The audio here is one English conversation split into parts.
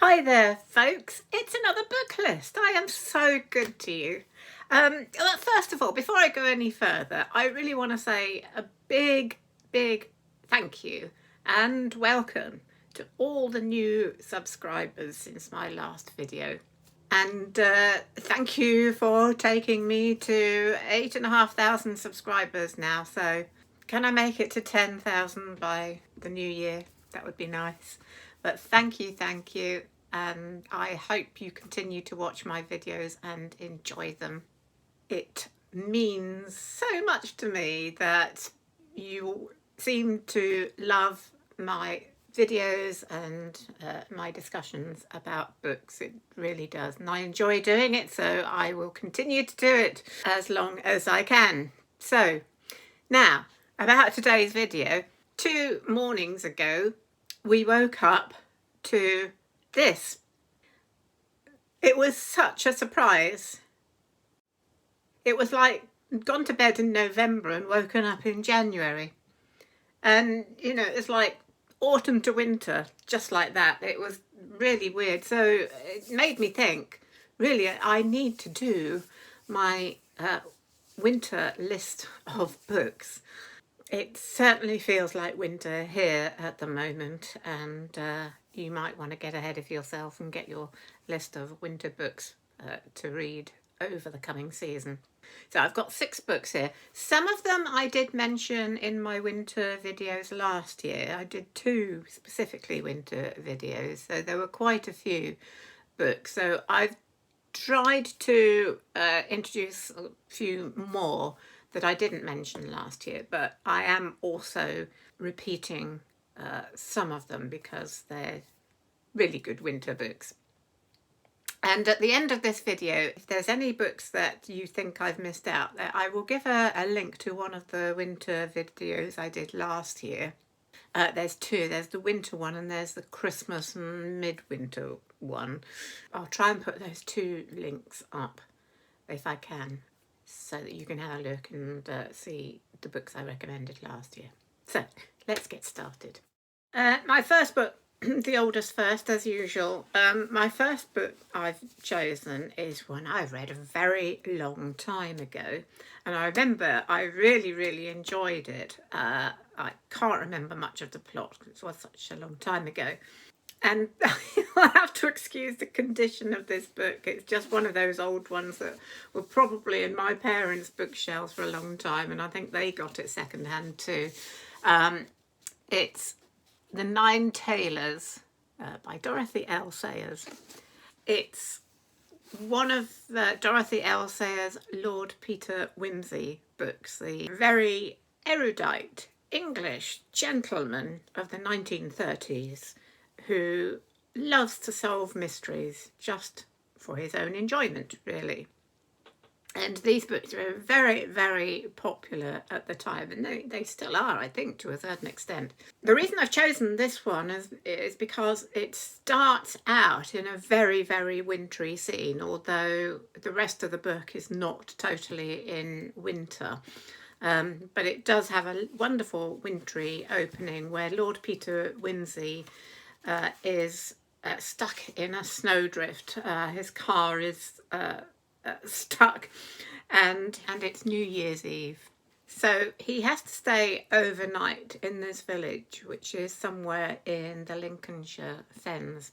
Hi there, folks. It's another book list. I am so good to you. First of all, before I go any further, I really want to say a big thank you and welcome to all the new subscribers since my last video. And thank you for taking me to 8,500 subscribers now. So can I make it to 10,000 by the new year? That would be nice. But thank you, and I hope you continue to watch my videos and enjoy them. It means so much to me that you seem to love my videos and my discussions about books. It really does, and I enjoy doing it, so I will continue to do it as long as I can. So now about today's video. 2 mornings ago we woke up to this. It was such a surprise. It was like gone to bed in November and woken up in January. And, you know, it's like autumn to winter, just like that. It was really weird. So it made me think, really, I need to do my winter list of books. It certainly feels like winter here at the moment, and you might want to get ahead of yourself and get your list of winter books to read over the coming season. So I've got 6 books here. Some of them I did mention in my winter videos last year. I did 2 specifically winter videos, so there were quite a few books. So I've tried to introduce a few more that I didn't mention last year, but I am also repeating some of them because they're really good winter books. And at the end of this video, if there's any books that you think I've missed out, I will give a link to one of the winter videos I did last year. There's 2. There's the winter one and there's the Christmas and midwinter one. I'll try and put those 2 links up if I can, so that you can have a look and see the books I recommended last year. So let's get started. My first book, the oldest first as usual. My first book I've chosen is one I read a very long time ago, and I remember I really enjoyed it. I can't remember much of the plot because it was such a long time ago. And I have to excuse the condition of this book. It's just one of those old ones that were probably in my parents' bookshelves for a long time, and I think they got it secondhand too. It's The Nine Tailors by Dorothy L. Sayers. It's one of Dorothy L. Sayers' Lord Peter Wimsey books, the very erudite English gentleman of the 1930s who loves to solve mysteries just for his own enjoyment, really. And these books were very popular at the time, and they still are, I think, to a certain extent. The reason I've chosen this one is because it starts out in a very wintry scene, although the rest of the book is not totally in winter. But it does have a wonderful wintry opening where Lord Peter Wimsey is stuck in a snowdrift. His car is stuck, and it's New Year's Eve. So he has to stay overnight in this village, which is somewhere in the Lincolnshire Fens.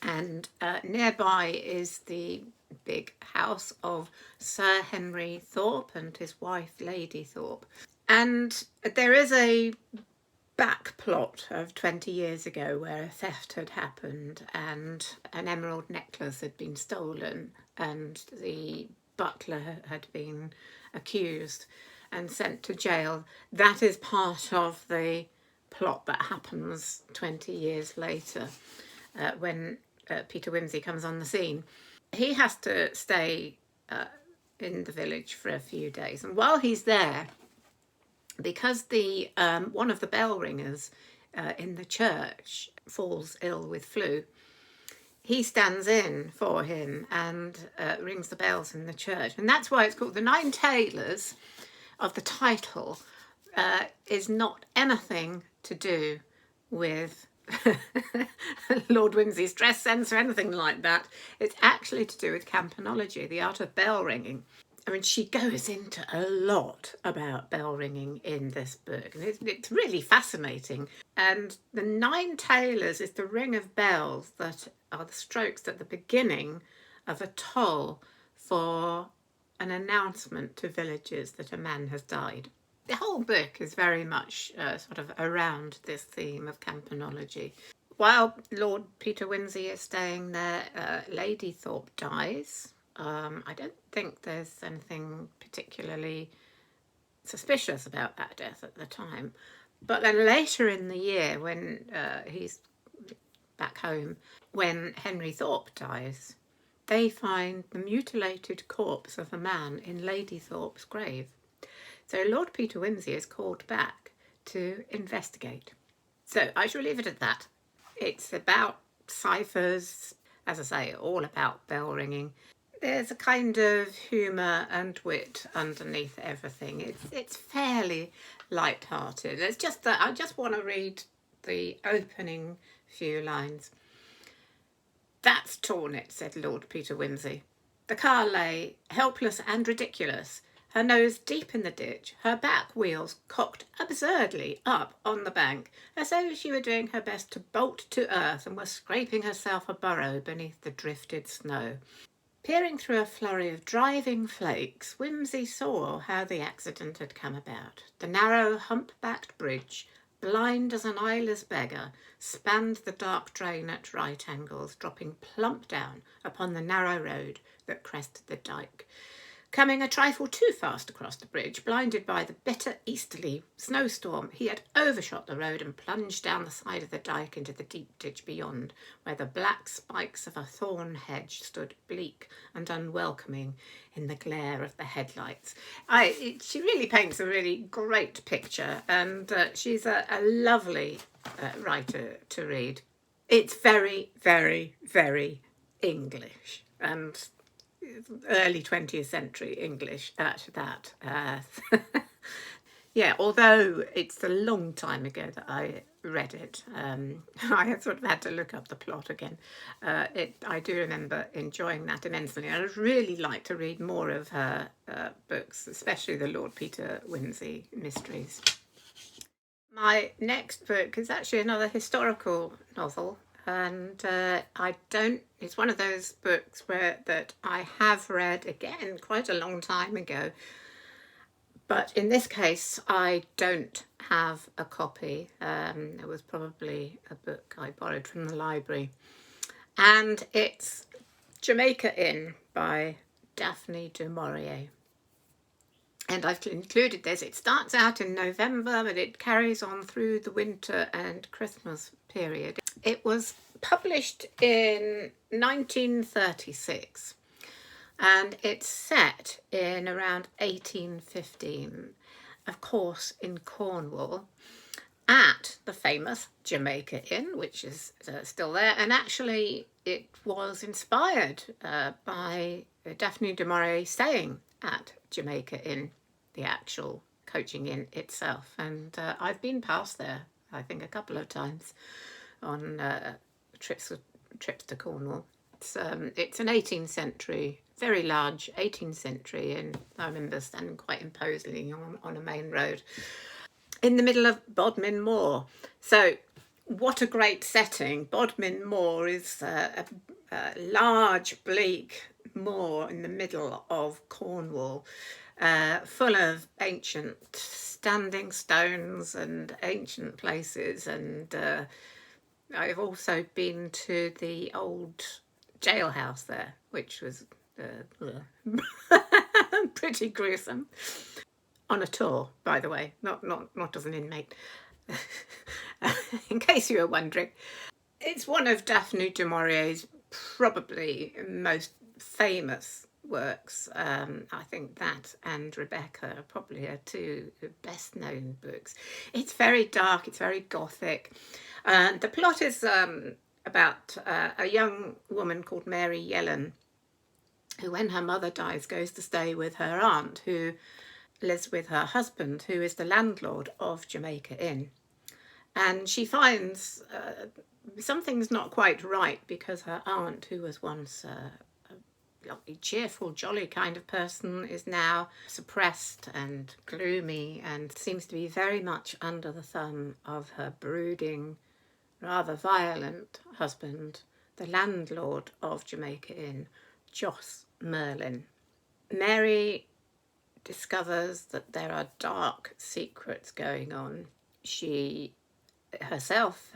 And nearby is the big house of Sir Henry Thorpe and his wife, Lady Thorpe. And there is a back plot of 20 years ago where a theft had happened and an emerald necklace had been stolen, and the butler had been accused and sent to jail. That is part of the plot that happens 20 years later when Peter Wimsey comes on the scene. He has to stay in the village for a few days, and while he's there, because the one of the bell ringers in the church falls ill with flu, he stands in for him and rings the bells in the church. And that's why it's called The Nine Tailors. Of the title is not anything to do with Lord Whimsy's dress sense or anything like that. It's actually to do with campanology, the art of bell ringing. I mean, she goes into a lot about bell ringing in this book, and it's really fascinating. And the Nine Tailors is the ring of bells that are the strokes at the beginning of a toll for an announcement to villagers that a man has died. The whole book is very much sort of around this theme of campanology. While Lord Peter Wimsey is staying there, Lady Thorpe dies. I don't think there's anything particularly suspicious about that death at the time. But then later in the year, when he's back home, when Henry Thorpe dies, they find the mutilated corpse of a man in Lady Thorpe's grave. So Lord Peter Wimsey is called back to investigate. So I shall leave it at that. It's about ciphers, as I say, all about bell ringing. There's a kind of humour and wit underneath everything. It's fairly light-hearted. It's just that I just want to read the opening few lines. "That's torn it," said Lord Peter Wimsey. The car lay helpless and ridiculous, her nose deep in the ditch, her back wheels cocked absurdly up on the bank, as though she were doing her best to bolt to earth and was scraping herself a burrow beneath the drifted snow. Peering through a flurry of driving flakes, Wimsey saw how the accident had come about. The narrow, hump-backed bridge, blind as an eyeless beggar, spanned the dark drain at right angles, dropping plump down upon the narrow road that crested the dyke. Coming a trifle too fast across the bridge, blinded by the bitter easterly snowstorm, he had overshot the road and plunged down the side of the dyke into the deep ditch beyond, where the black spikes of a thorn hedge stood bleak and unwelcoming in the glare of the headlights. She really paints a really great picture, and she's a lovely writer to read. It's very, very, very English, and early 20th century English at that. Yeah, although it's a long time ago that I read it, I have sort of had to look up the plot again. I do remember enjoying that immensely. I'd really like to read more of her books, especially the Lord Peter Wimsey mysteries. My next book is actually another historical novel. And it's one of those books that I have read again quite a long time ago. But in this case, I don't have a copy. It was probably a book I borrowed from the library. And it's Jamaica Inn by Daphne du Maurier. And I've included this. It starts out in November, but it carries on through the winter and Christmas period. It was published in 1936, and it's set in around 1815, of course in Cornwall, at the famous Jamaica Inn, which is still there. And actually it was inspired by Daphne du Maurier staying at Jamaica Inn, the actual coaching inn itself. And I've been past there, I think, a couple of times on trips to Cornwall. It's an 18th century, very large 18th century, and I remember standing quite imposingly on a main road in the middle of Bodmin Moor. So what a great setting. Bodmin Moor is a large, bleak moor in the middle of Cornwall, full of ancient standing stones and ancient places. And I've also been to the old jailhouse there, which was pretty gruesome. On a tour, by the way, not as an inmate, in case you were wondering. It's one of Daphne du Maurier's probably most famous works. I think that and Rebecca are probably her two best known books. It's very dark, it's very gothic. The plot is about a young woman called Mary Yellen, who, when her mother dies, goes to stay with her aunt, who lives with her husband, who is the landlord of Jamaica Inn. And she finds something's not quite right because her aunt, who was once a lovely, cheerful, jolly kind of person, is now suppressed and gloomy and seems to be very much under the thumb of her brooding, rather violent husband, the landlord of Jamaica Inn, Jos Merlin. Mary discovers that there are dark secrets going on. She herself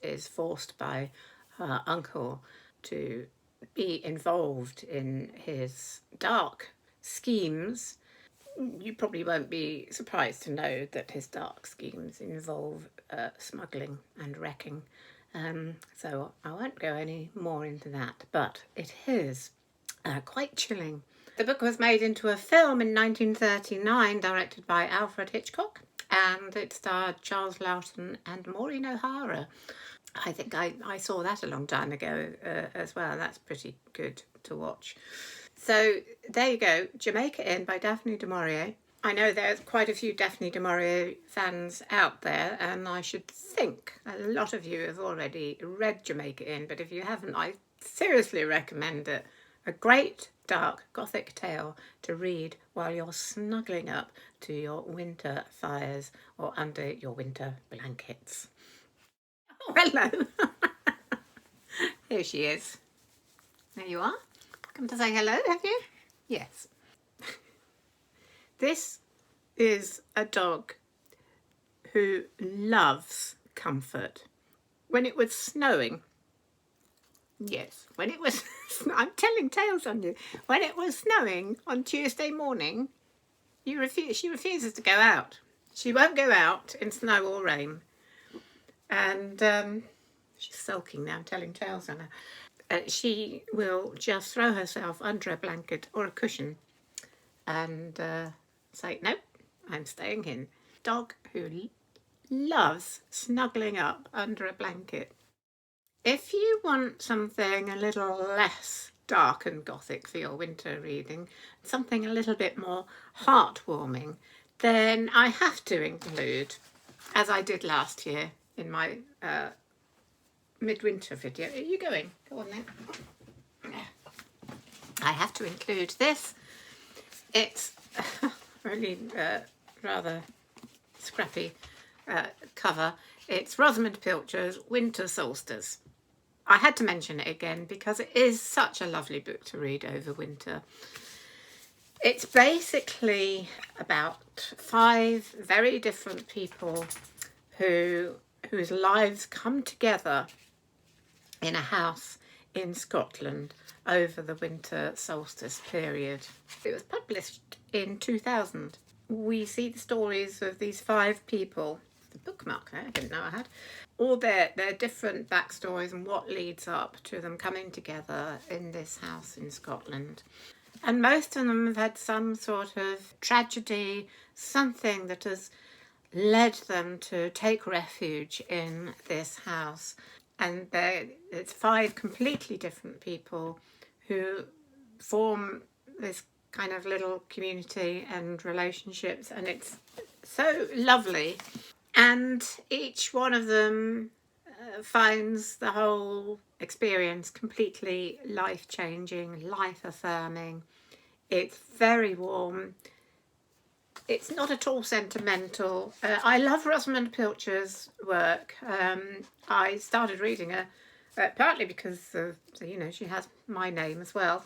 is forced by her uncle to be involved in his dark schemes. You probably won't be surprised to know that his dark schemes involve smuggling and wrecking. So I won't go any more into that, but it is quite chilling. The book was made into a film in 1939, directed by Alfred Hitchcock, and it starred Charles Loughton and Maureen O'Hara. I think I saw that a long time ago as well. That's pretty good to watch. So there you go, Jamaica Inn by Daphne du Maurier. I know there's quite a few Daphne du Maurier fans out there, and I should think a lot of you have already read Jamaica Inn, but if you haven't, I seriously recommend it. A great dark Gothic tale to read while you're snuggling up to your winter fires or under your winter blankets. Oh, hello. Here she is. There you are. Come to say hello, have you? Yes. This is a dog who loves comfort. When it was snowing, yes, when it was, I'm telling tales on you. When it was snowing on Tuesday morning, she refuses to go out. She won't go out in snow or rain. And she's sulking now, I'm telling tales on her. She will just throw herself under a blanket or a cushion and say, nope, I'm staying in. Dog who loves snuggling up under a blanket. If you want something a little less dark and gothic for your winter reading, something a little bit more heartwarming, then I have to include, as I did last year in my midwinter video. Are you going? Go on then. I have to include this. It's really rather scrappy cover. It's Rosamunde Pilcher's Winter Solstice. I had to mention it again because it is such a lovely book to read over winter. It's basically about 5 very different people whose lives come together in a house in Scotland over the winter solstice period. It was published in 2000. We see the stories of these 5 people. The bookmark there, I didn't know I had. All their different backstories and what leads up to them coming together in this house in Scotland. And most of them have had some sort of tragedy, something that has led them to take refuge in this house. And it's 5 completely different people who form this kind of little community and relationships, and it's so lovely. And each one of them finds the whole experience completely life-changing, life-affirming. It's very warm. It's not at all sentimental. I love Rosamunde Pilcher's work. I started reading her partly because she has my name as well,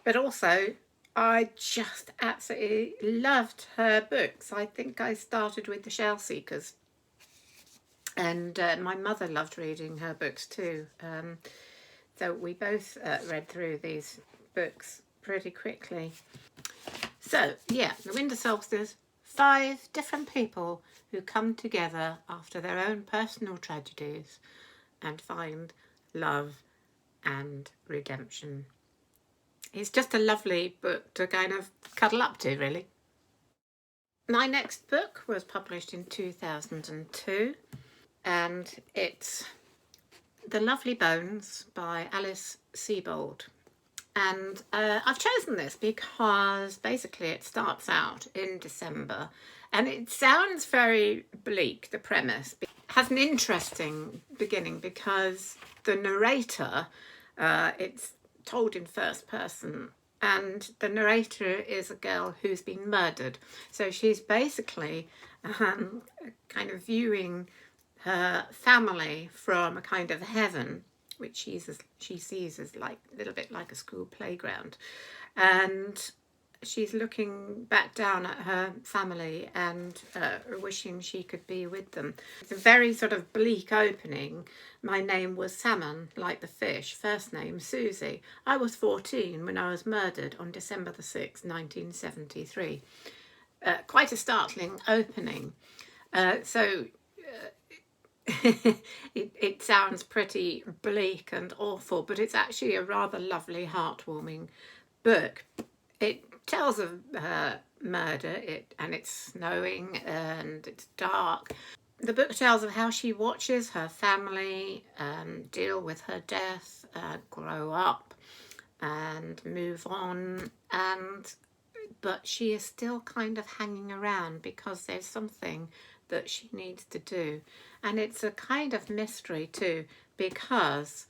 but also I just absolutely loved her books. I think I started with The Shell Seekers, and my mother loved reading her books too. So we both read through these books pretty quickly. So yeah, the winter solstice, 5 different people who come together after their own personal tragedies and find love and redemption. It's just a lovely book to kind of cuddle up to, really. My next book was published in 2002, and it's The Lovely Bones by Alice Sebold. And I've chosen this because basically it starts out in December And it sounds very bleak, the premise. It has an interesting beginning because the narrator, it's told in first person, and the narrator is a girl who's been murdered. So she's basically kind of viewing her family from a kind of heaven, which she sees as like a little bit like a school playground. And she's looking back down at her family and wishing she could be with them. It's a very sort of bleak opening. My name was Salmon, like the fish. First name, Susie. I was 14 when I was murdered on December the 6th, 1973. Quite a startling opening. It sounds pretty bleak and awful, but it's actually a rather lovely, heartwarming book. It tells of her murder, and it's snowing and it's dark. The book tells of how she watches her family deal with her death, grow up and move on, but she is still kind of hanging around because there's something that she needs to do. And it's a kind of mystery too, because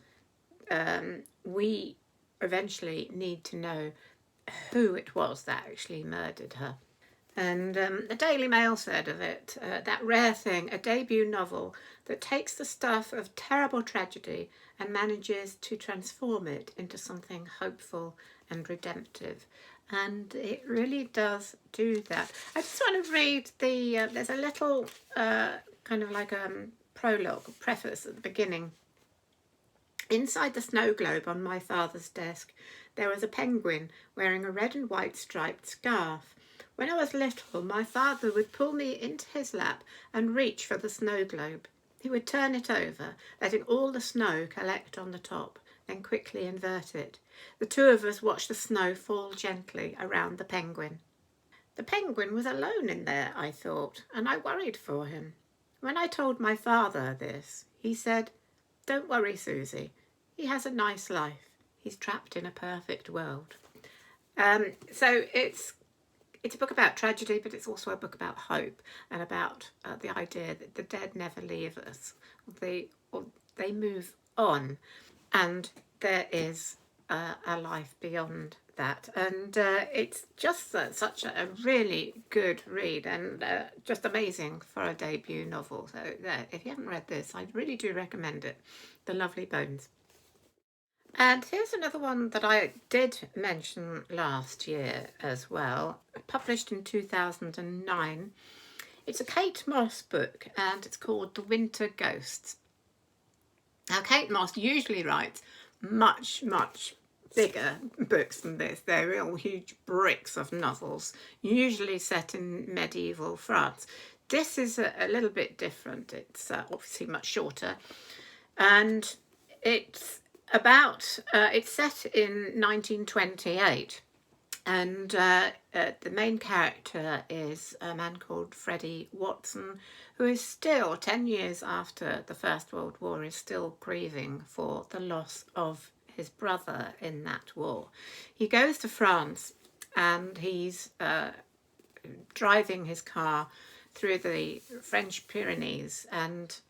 we eventually need to know who it was that actually murdered her. And the Daily Mail said of it, that rare thing, a debut novel that takes the stuff of terrible tragedy and manages to transform it into something hopeful and redemptive. And it really does do that. I just want to read there's a little kind of like a prologue, preface at the beginning. Inside the snow globe on my father's desk, there was a penguin wearing a red and white striped scarf. When I was little, my father would pull me into his lap and reach for the snow globe. He would turn it over, letting all the snow collect on the top, then quickly invert it. The two of us watched the snow fall gently around the penguin. The penguin was alone in there, I thought, and I worried for him. When I told my father this, he said, "Don't worry, Susie. He has a nice life. He's trapped in a perfect world." So it's a book about tragedy, but it's also a book about hope and about the idea that the dead never leave us. They move on, and there is a life beyond that. And it's just such a really good read, and just amazing for a debut novel. So if you haven't read this, I really do recommend it. The Lovely Bones. And here's another one that I did mention last year as well, published in 2009. It's a Kate Mosse book, and it's called The Winter Ghosts. Now, Kate Mosse usually writes much, much bigger books than this. They're real huge bricks of novels, usually set in medieval France. This is a little bit different. It's obviously much shorter, and it's set in 1928, and the main character is a man called Freddie Watson, who is still, 10 years after the First World War, is still grieving for the loss of his brother in that war. He goes to France, and he's driving his car through the French Pyrenees, and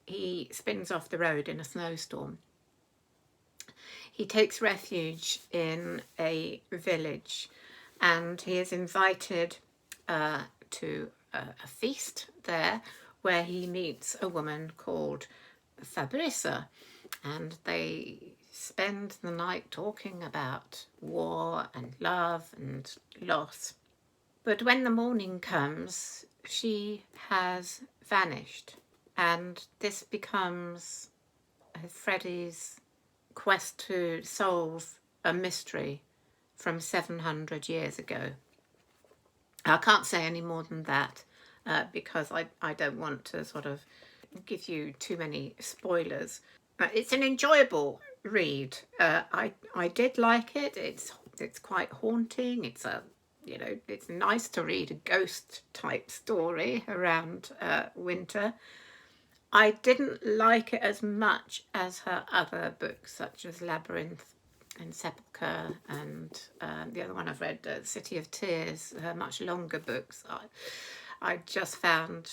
he spins off the road in a snowstorm. He takes refuge in a village, and he is invited to a feast there where he meets a woman called Fabrice, and they spend the night talking about war and love and loss. But when the morning comes, she has vanished, and this becomes Freddie's quest to solve a mystery from 700 years ago. I can't say any more than that because I don't want to sort of give you too many spoilers. It's an enjoyable read. I did like it. It's quite haunting. It's nice to read a ghost type story around winter. I didn't like it as much as her other books, such as Labyrinth and Sepulchre, and the other one I've read, City of Tears, her much longer books. I just found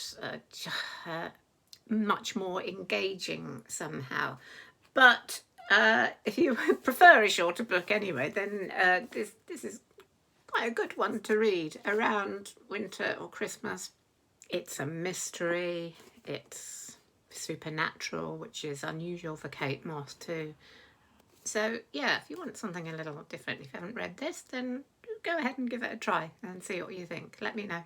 much more engaging somehow. But if you prefer a shorter book anyway, then this is quite a good one to read around winter or Christmas. It's a mystery, it's supernatural, which is unusual for Kate Mosse too. So yeah, if you want something a little different, if you haven't read this, then go ahead and give it a try and see what you think. Let me know.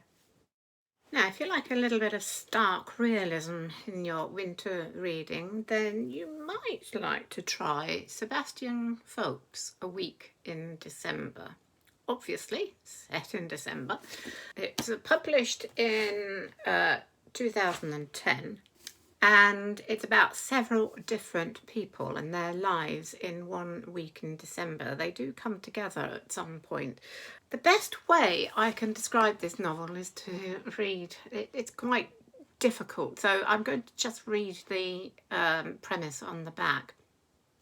Now, if you like a little bit of stark realism in your winter reading, then you might like to try Sebastian Faulkes, A Week in December. Obviously, set in December. It's published in 2010, and it's about several different people and their lives in 1 week in December. They do come together at some point. The best way I can describe this novel is to read, it's quite difficult, so I'm going to just read the premise on the back.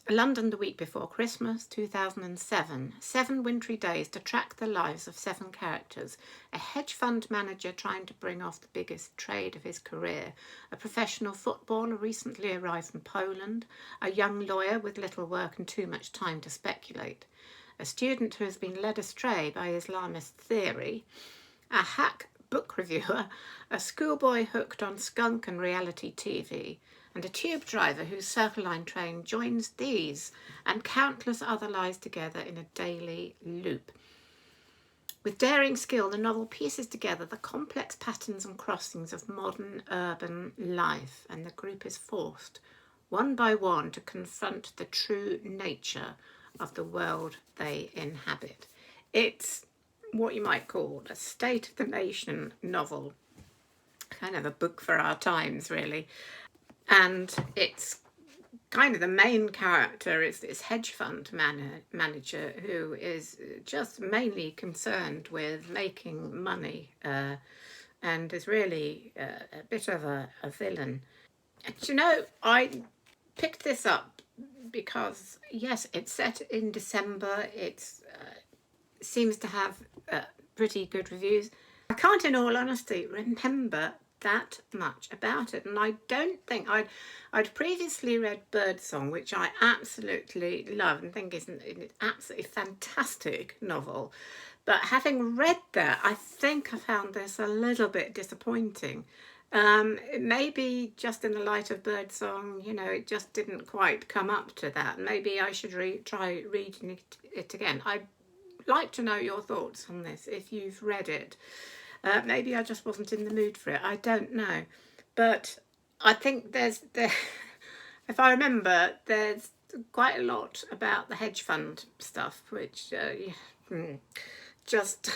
London the week before Christmas, 2007. 7 wintry days to track the lives of 7 characters. A hedge fund manager trying to bring off the biggest trade of his career. A professional footballer recently arrived from Poland. A young lawyer with little work and too much time to speculate. A student who has been led astray by Islamist theory. A hack book reviewer. A schoolboy hooked on skunk and reality TV. And a tube driver whose Circle Line train joins these and countless other lies together in a daily loop. With daring skill, the novel pieces together the complex patterns and crossings of modern urban life, and the group is forced, one by one, to confront the true nature of the world they inhabit. It's what you might call a state of the nation novel, kind of a book for our times, really. And it's kind of the main character is this hedge fund manager who is just mainly concerned with making money and is really a bit of a villain. And you know, I picked this up because, yes, it's set in December. It seems to have pretty good reviews. I can't, in all honesty, remember that much about it, and I don't think I'd previously read Birdsong, which I absolutely love and think is an absolutely fantastic novel, but having read that, I think I found this a little bit disappointing. Maybe just in the light of Birdsong, you know, it just didn't quite come up to that. Maybe I should try reading it again. I'd like to know your thoughts on this if you've read it. Maybe I just wasn't in the mood for it. I don't know. But I think if I remember, there's quite a lot about the hedge fund stuff, which just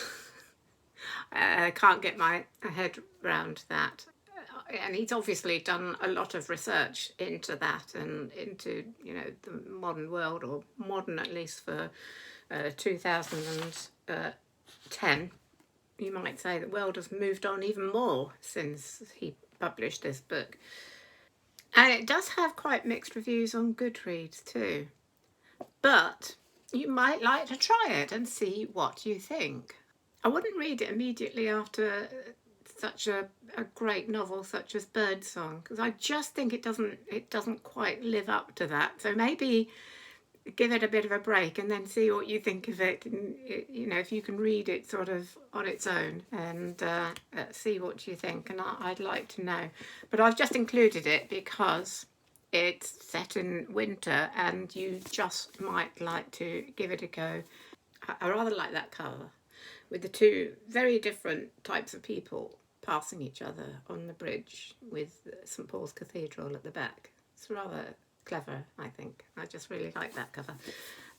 I can't get my head around that. And he's obviously done a lot of research into that and into, you know, the modern world, or modern at least for 2010. You might say the world has moved on even more since he published this book. And it does have quite mixed reviews on Goodreads too. But you might like to try it and see what you think. I wouldn't read it immediately after such a great novel such as Birdsong, because I just think it doesn't quite live up to that. So maybe give it a bit of a break and then see what you think of it, and you know, if you can read it sort of on its own, and see what you think. And I'd like to know, but I've just included it because it's set in winter and you just might like to give it a go. I rather like that cover with the 2 very different types of people passing each other on the bridge with St Paul's Cathedral at the back. It's rather clever, I think. I just really like that cover.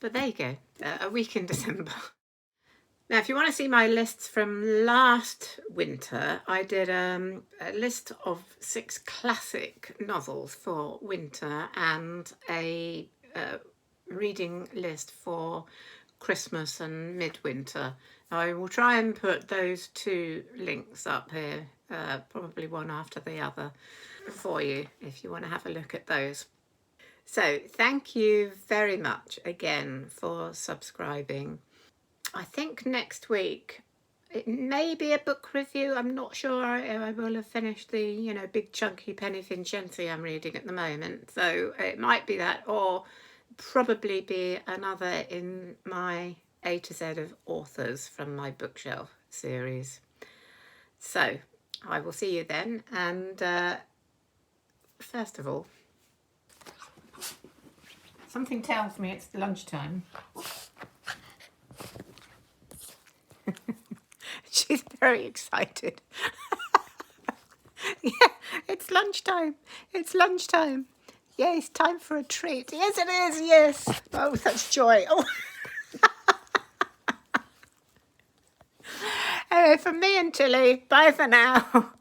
But there you go, A Week in December. Now, if you want to see my lists from last winter, I did a list of 6 classic novels for winter and a reading list for Christmas and midwinter. I will try and put those 2 links up here, probably one after the other, for you if you want to have a look at those. So thank you very much again for subscribing. I think next week It may be a book review. I'm not sure I will have finished the, big chunky Penny Vincenzi I'm reading at the moment. So it might be that, or probably be another in my A to Z of authors from my bookshelf series. So I will see you then. And first of all, something tells me it's lunchtime. She's very excited. Yeah, it's lunchtime. It's lunchtime. Yes, time for a treat. Yes, it is. Yes. Oh, such joy. Oh. Anyway, from me and Tilly, bye for now.